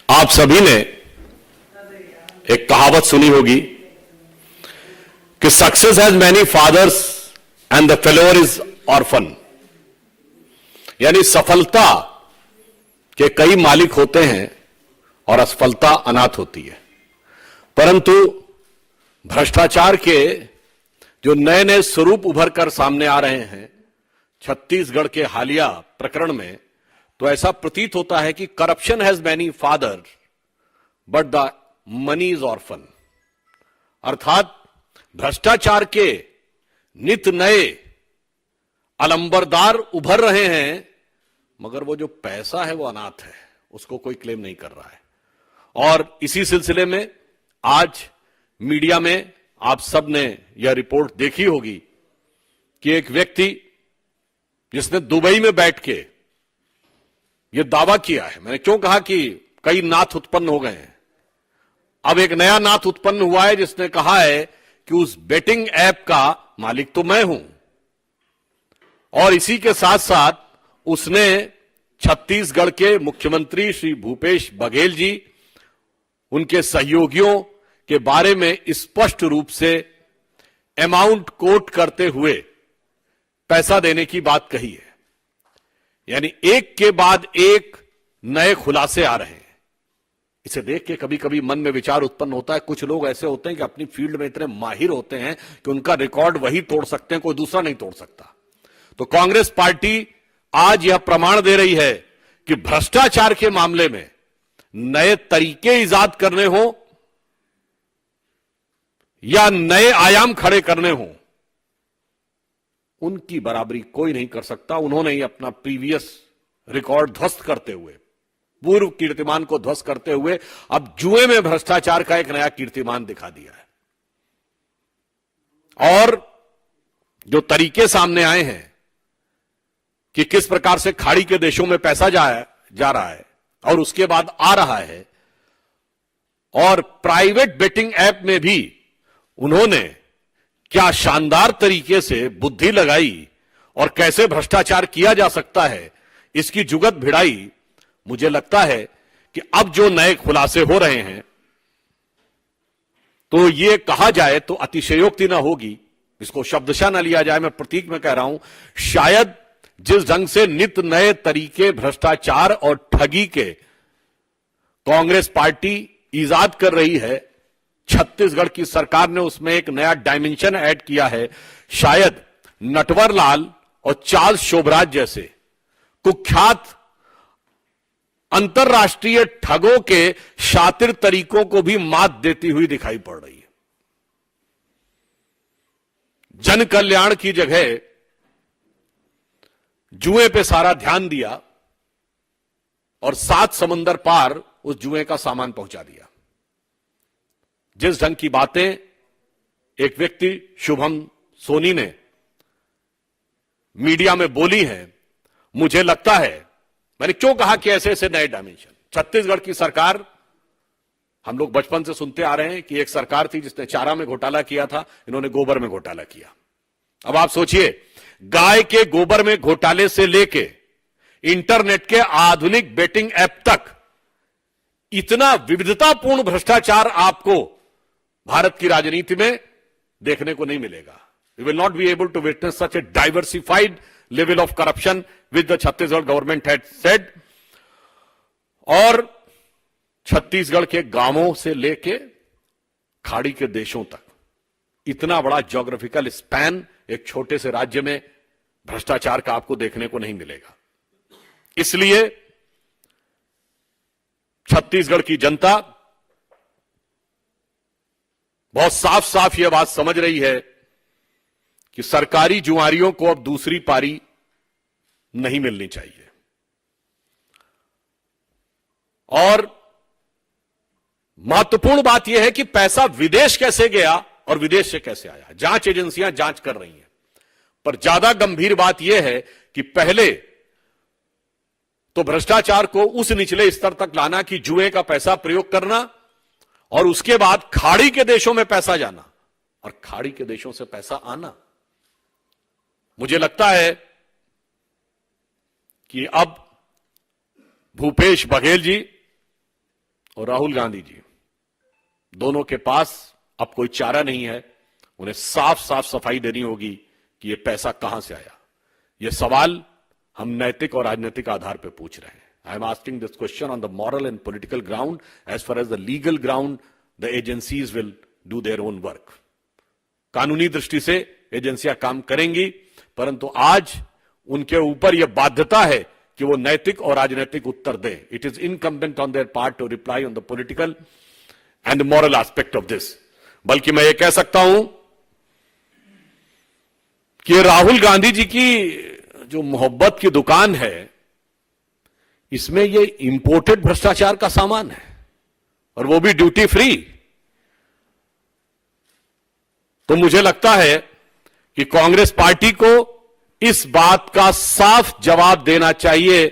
आप सभी ने एक कहावत सुनी होगी कि success has many fathers and the failure is orphan. यानी सफलता के कई मालिक होते हैं और असफलता अनाथ होती है। परंतु भ्रष्टाचार के जो नए नए स्वरूप उभर कर सामने आ रहे हैं छत्तीसगढ़ के हालिया प्रकरण में, तो ऐसा प्रतीत होता है कि corruption has many father but the money is orphan. अर्थात भ्रष्टाचार के नित नए अलंबरदार उभर रहे हैं, मगर वो जो पैसा है वो अनाथ है, उसको कोई क्लेम नहीं कर रहा है। और इसी सिलसिले में आज मीडिया में आप सब ने यह रिपोर्ट देखी होगी कि एक व्यक्ति जिसने दुबई में बैठ के यह दावा किया है, मैंने क्यों कहा कि कई नाथ उत्पन्न हो गए हैं, अब एक नया नाथ उत्पन्न हुआ है जिसने कहा है कि उस बेटिंग ऐप का मालिक तो मैं हूं। और इसी के साथ साथ उसने छत्तीसगढ़ के मुख्यमंत्री श्री भूपेश बघेल जी, उनके सहयोगियों के बारे में स्पष्ट रूप से अमाउंट कोट करते हुए पैसा देने की बात कही है। यानी एक के बाद एक नए खुलासे आ रहे हैं। इसे देख के कभी कभी मन में विचार उत्पन्न होता है, कुछ लोग ऐसे होते हैं कि अपनी फील्ड में इतने माहिर होते हैं कि उनका रिकॉर्ड वही तोड़ सकते हैं, कोई दूसरा नहीं तोड़ सकता। तो कांग्रेस पार्टी आज यह प्रमाण दे रही है कि भ्रष्टाचार के मामले में नए तरीके इजाद करने हो या नए आयाम खड़े करने हो, उनकी बराबरी कोई नहीं कर सकता। उन्होंने ही अपना प्रीवियस रिकॉर्ड ध्वस्त करते हुए, पूर्व कीर्तिमान को ध्वस्त करते हुए अब जुए में भ्रष्टाचार का एक नया कीर्तिमान दिखा दिया है। और जो तरीके सामने आए हैं कि किस प्रकार से खाड़ी के देशों में पैसा जा रहा है और उसके बाद आ रहा है, और प्राइवेट बेटिंग ऐप में भी उन्होंने क्या शानदार तरीके से बुद्धि लगाई और कैसे भ्रष्टाचार किया जा सकता है, इसकी जुगत भिड़ाई। मुझे लगता है कि अब जो नए खुलासे हो रहे हैं, तो ये कहा जाए तो अतिशयोक्ति ना होगी, इसको शब्दशः ना लिया जाए, मैं प्रतीक में कह रहा हूं, शायद जिस ढंग से नित नए तरीके भ्रष्टाचार और ठगी के कांग्रेस पार्टी इजाद कर रही है, छत्तीसगढ़ की सरकार ने उसमें एक नया डायमेंशन ऐड किया है। शायद नटवरलाल और चार्ल्स शोभराज जैसे कुख्यात अंतरराष्ट्रीय ठगों के शातिर तरीकों को भी मात देती हुई दिखाई पड़ रही है। जन कल्याण की जगह जुए पे सारा ध्यान दिया और 7 समंदर पार उस जुए का सामान पहुंचा दिया। जिस ढंग की बातें एक व्यक्ति शुभम सोनी ने मीडिया में बोली हैं, मुझे लगता है, मैंने क्यों कहा कि ऐसे ऐसे नए डायमेंशन। छत्तीसगढ़ की सरकार, हम लोग बचपन से सुनते आ रहे हैं कि एक सरकार थी जिसने चारा में घोटाला किया था, इन्होंने गोबर में घोटाला किया। अब आप सोचिए, गाय के गोबर में घोटाले से लेके इंटरनेट के आधुनिक बेटिंग ऐप तक इतना विविधतापूर्ण भ्रष्टाचार आपको भारत की राजनीति में देखने को नहीं मिलेगा। We will not be able to witness such a diversified level of corruption with the Chhattisgarh government had said. और छत्तीसगढ़ के गांवों से लेके खाड़ी के देशों तक इतना बड़ा ज्योग्राफिकल स्पैन एक छोटे से राज्य में भ्रष्टाचार का आपको देखने को नहीं मिलेगा। इसलिए छत्तीसगढ़ की जनता बहुत साफ साफ यह बात समझ रही है कि सरकारी जुआरियों को अब दूसरी पारी नहीं मिलनी चाहिए। और महत्वपूर्ण बात यह है कि पैसा विदेश कैसे गया और विदेश से कैसे आया, जांच एजेंसियां जांच कर रही हैं। पर ज्यादा गंभीर बात यह है कि पहले तो भ्रष्टाचार को उस निचले स्तर तक लाना कि जुए का पैसा प्रयोग करना, और उसके बाद खाड़ी के देशों में पैसा जाना और खाड़ी के देशों से पैसा आना। मुझे लगता है कि अब भूपेश बघेल जी और राहुल गांधी जी दोनों के पास अब कोई चारा नहीं है। उन्हें साफ साफ सफाई देनी होगी कि यह पैसा कहां से आया। यह सवाल हम नैतिक और राजनीतिक आधार पर पूछ रहे हैं। I am asking this question on the moral and political ground. As far as the legal ground, the agencies will do their own work. कानूनी दृष्टि से एजेंसियां काम करेंगी, परंतु आज उनके ऊपर यह बाध्यता है कि वो नैतिक और राजनीतिक उत्तर दें। It is incumbent on their part two reply on the political and the moral aspect of this. बल्कि मैं ये कह सकता हूं कि राहुल गांधी जी की जो मोहब्बत की दुकान है, इसमें ये इंपोर्टेड भ्रष्टाचार का सामान है, और वो भी ड्यूटी फ्री। तो मुझे लगता है कि कांग्रेस पार्टी को इस बात का साफ जवाब देना चाहिए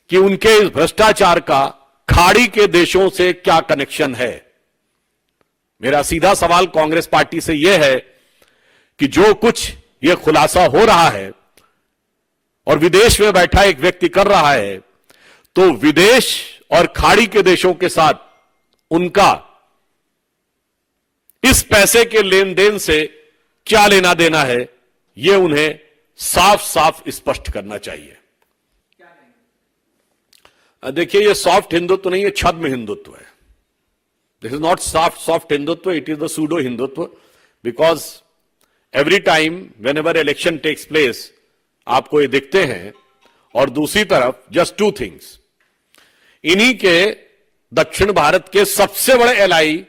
कि उनके इस भ्रष्टाचार का खाड़ी के देशों से क्या कनेक्शन है। मेरा सीधा सवाल कांग्रेस पार्टी से यह है कि जो कुछ यह खुलासा हो रहा है और विदेश में बैठा एक व्यक्ति कर रहा है, तो विदेश और खाड़ी के देशों के साथ उनका इस पैसे के लेन देन से क्या लेना देना है, यह उन्हें साफ साफ स्पष्ट करना चाहिए। देखिए, यह सॉफ्ट हिंदुत्व नहीं है, छद्म हिंदुत्व है। This is not soft Hindutva, it is the pseudo Hindutva. Because every time whenever election takes place आपको ये दिखते हैं। और दूसरी तरफ जस्ट टू थिंग्स, इन्हीं के दक्षिण भारत के सबसे बड़े एलआई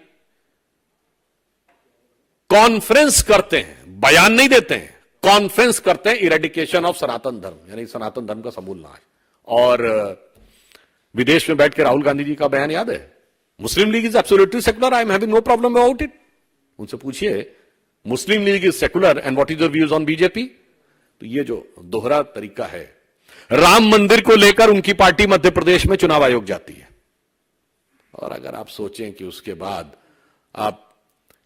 कॉन्फ्रेंस करते हैं, बयान नहीं देते हैं, कॉन्फ्रेंस करते हैं इरेडिकेशन ऑफ सनातन धर्म, यानी सनातन धर्म का समूल नाश। और विदेश में बैठ के राहुल गांधी जी का बयान याद है, Muslim League is absolutely secular, I am having no problem about it. उनसे पूछिए Muslim League is secular and what is your views on BJP. तो ये जो दोहरा तरीका है। राम मंदिर को लेकर उनकी पार्टी मध्य प्रदेश में चुनाव आयोग जाती है, और अगर आप सोचें कि उसके बाद आप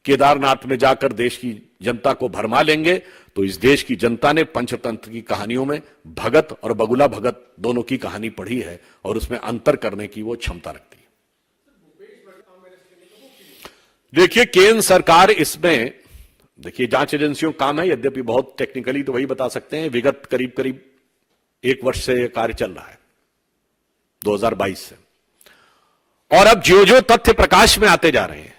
केदारनाथ में जाकर देश की जनता को भरमा लेंगे, तो इस देश की जनता ने पंचतंत्र की कहानियों में भगत और बगुला भगत दोनों की कहानी पढ़ी है, और उसमें अंतर करने की वो क्षमता रखती है। देखिए, केंद्र सरकार इसमें, देखिए जांच एजेंसियों का काम है, यद्यपि बहुत टेक्निकली तो वही बता सकते हैं। विगत करीब करीब 1 वर्ष से यह कार्य चल रहा है, 2022 से। और अब जो जो तथ्य प्रकाश में आते जा रहे हैं,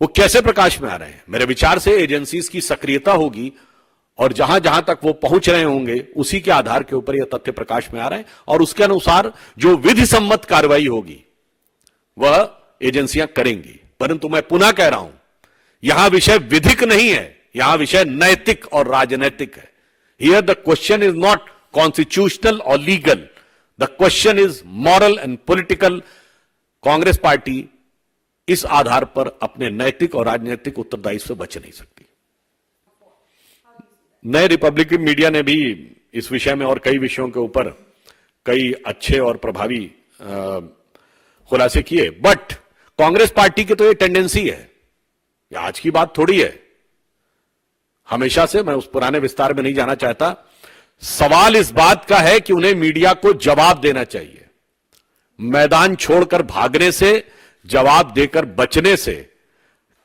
वो कैसे प्रकाश में आ रहे हैं? मेरे विचार से एजेंसीज की सक्रियता होगी, और जहां जहां तक वो पहुंच रहे होंगे उसी के आधार के ऊपर यह तथ्य प्रकाश में आ रहे हैं, और उसके अनुसार जो विधि सम्मत कार्रवाई होगी वह एजेंसियां करेंगी। परंतु मैं पुनः कह रहा हूं, यहां विषय विधिक नहीं है, यहां विषय नैतिक और राजनैतिक है। Here the question is not constitutional और legal, the question is moral and political. Congress party इस आधार पर अपने नैतिक और राजनीतिक उत्तरदायित्व से बच नहीं सकती। नए रिपब्लिकन मीडिया ने भी इस विषय में और कई विषयों के ऊपर कई अच्छे और प्रभावी खुलासे किए, बट कांग्रेस पार्टी की तो ये टेंडेंसी है, ये आज की बात थोड़ी है, हमेशा से। मैं उस पुराने विस्तार में नहीं जाना चाहता। सवाल इस बात का है कि उन्हें मीडिया को जवाब देना चाहिए। मैदान छोड़कर भागने से, जवाब देकर बचने से,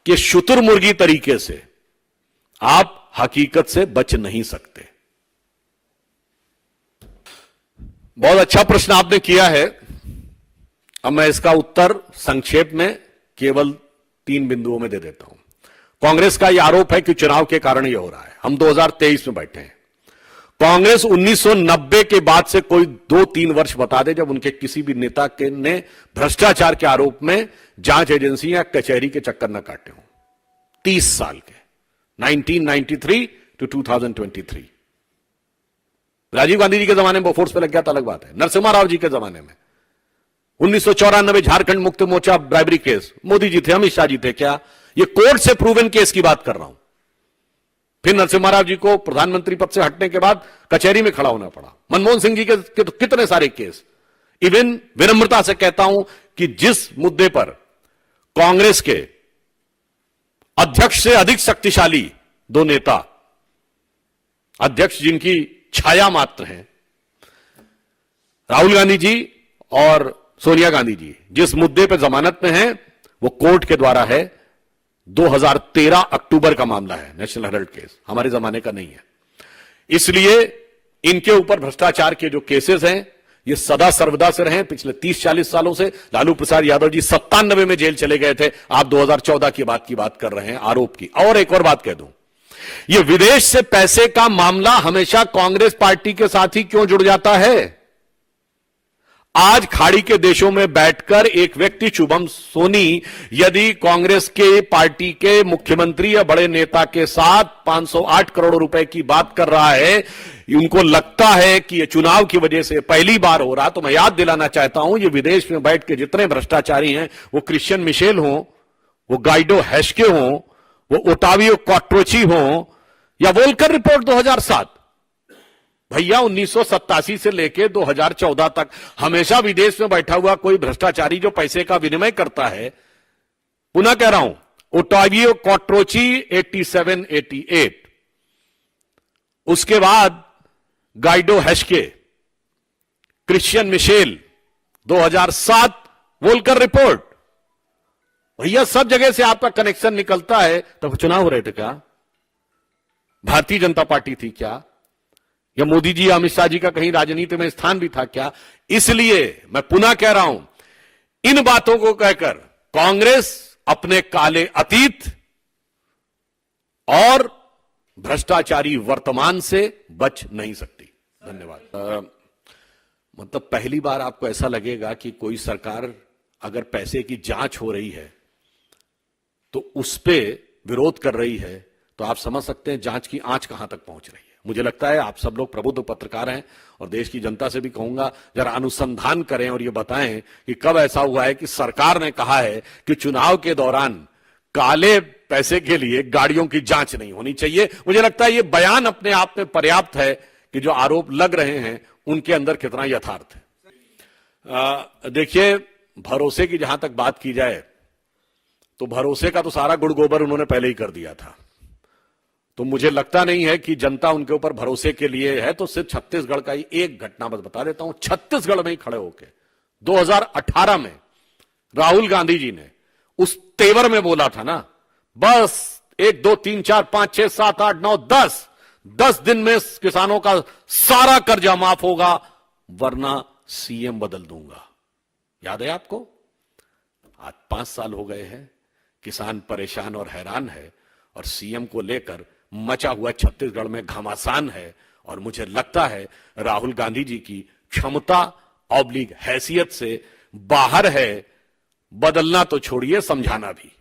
कि शुतुरमुर्गी तरीके से आप हकीकत से बच नहीं सकते। बहुत अच्छा प्रश्न आपने किया है। अब मैं इसका उत्तर संक्षेप में केवल 3 बिंदुओं में दे देता हूं। कांग्रेस का यह आरोप है कि चुनाव के कारण यह हो रहा है। हम 2023 में बैठे हैं। कांग्रेस 1990 के बाद से कोई 2-3 वर्ष बता दे जब उनके किसी भी नेता के ने भ्रष्टाचार के आरोप में जांच एजेंसी या कचहरी के चक्कर न काटे हों। 30 साल के, 1993 टू 2023। राजीव गांधी जी के जमाने में बोफोर्स पे लग गया था, अलग बात है। नरसिम्हा राव जी के जमाने में 1994 झारखंड मुक्ति मोर्चा ब्राइबरी केस, मोदी जी थे, अमित शाह जी थे। क्या ये कोर्ट से प्रूवन केस की बात कर रहा हूं। फिर नरसिम्हा राव जी को प्रधानमंत्री पद से हटने के बाद कचहरी में खड़ा होना पड़ा। मनमोहन सिंह जी के तो कितने सारे केस। इवन विनम्रता से कहता हूं कि जिस मुद्दे पर कांग्रेस के अध्यक्ष से अधिक शक्तिशाली 2 नेता, अध्यक्ष जिनकी छाया मात्र हैं, राहुल गांधी जी और सोनिया गांधी जी जिस मुद्दे पर जमानत में हैं वो कोर्ट के द्वारा है। 2013 अक्टूबर का मामला है, नेशनल हेराल्ड केस, हमारे जमाने का नहीं है। इसलिए इनके ऊपर भ्रष्टाचार के जो केसेस हैं ये सदा सर्वदा से रहे। पिछले 30-40 सालों से लालू प्रसाद यादव जी 97 में जेल चले गए थे, आप 2014 की बात कर रहे हैं आरोप की। और एक और बात कह दूं, ये विदेश से पैसे का मामला हमेशा कांग्रेस पार्टी के साथ ही क्यों जुड़ जाता है? आज खाड़ी के देशों में बैठकर एक व्यक्ति शुभम सोनी यदि कांग्रेस के पार्टी के मुख्यमंत्री या बड़े नेता के साथ 508 करोड़ रुपए की बात कर रहा है, उनको लगता है कि ये चुनाव की वजह से पहली बार हो रहा, तो मैं याद दिलाना चाहता हूं ये विदेश में बैठ के जितने भ्रष्टाचारी हैं, वो क्रिश्चियन मिशेल हो, वो गाइडो हैस्के हो, वो ओटावियो क्वाट्रोची हो, या वोल्कर रिपोर्ट 2007, भैया 1987 से लेकर 2014 तक हमेशा विदेश में बैठा हुआ कोई भ्रष्टाचारी जो पैसे का विनिमय करता है, पुनः कह रहा हूं, ओटावियो क्वाट्रोची 87-88, उसके बाद Guido Haschke, Christian Michel 2007, Volcker report, भैया सब जगह से आपका कनेक्शन निकलता है। तब चुनाव हो रहे थे क्या? भारतीय जनता पार्टी थी क्या? या मोदी जी अमित शाह जी का कहीं राजनीति में स्थान भी था क्या? इसलिए मैं पुनः कह रहा हूं, इन बातों को कहकर कांग्रेस अपने काले अतीत और भ्रष्टाचारी वर्तमान से बच नहीं सकती। धन्यवाद। मतलब पहली बार आपको ऐसा लगेगा कि कोई सरकार अगर पैसे की जांच हो रही है तो उस पे विरोध कर रही है, तो आप समझ सकते हैं जांच की आंच कहां तक पहुंच रही है। मुझे लगता है आप सब लोग प्रबुद्ध पत्रकार हैं और देश की जनता से भी कहूंगा जरा अनुसंधान करें और ये बताएं कि कब ऐसा हुआ है कि सरकार ने कहा है कि चुनाव के दौरान काले पैसे के लिए गाड़ियों की जांच नहीं होनी चाहिए। मुझे लगता है ये बयान अपने आप में पर्याप्त है कि जो आरोप लग रहे हैं उनके अंदर कितना यथार्थ है। देखिए, भरोसे की जहां तक बात की जाए तो भरोसे का तो सारा गुड़ गोबर उन्होंने पहले ही कर दिया था, तो मुझे लगता नहीं है कि जनता उनके ऊपर भरोसे के लिए है। तो सिर्फ छत्तीसगढ़ का ही एक घटना बस बता देता हूं। छत्तीसगढ़ में ही खड़े होकर 2018 में राहुल गांधी जी ने उस तेवर में बोला था ना, बस 1 2 3 4 5 6 7 8 9 10 दिन में किसानों का सारा कर्जा माफ होगा वरना सीएम बदल दूंगा। याद है आपको? आज 5 साल हो गए हैं, किसान परेशान और हैरान है और सीएम को लेकर मचा हुआ छत्तीसगढ़ में घमासान है। और मुझे लगता है राहुल गांधी जी की क्षमता ऑब्लिक हैसियत से बाहर है, बदलना तो छोड़िए समझाना भी।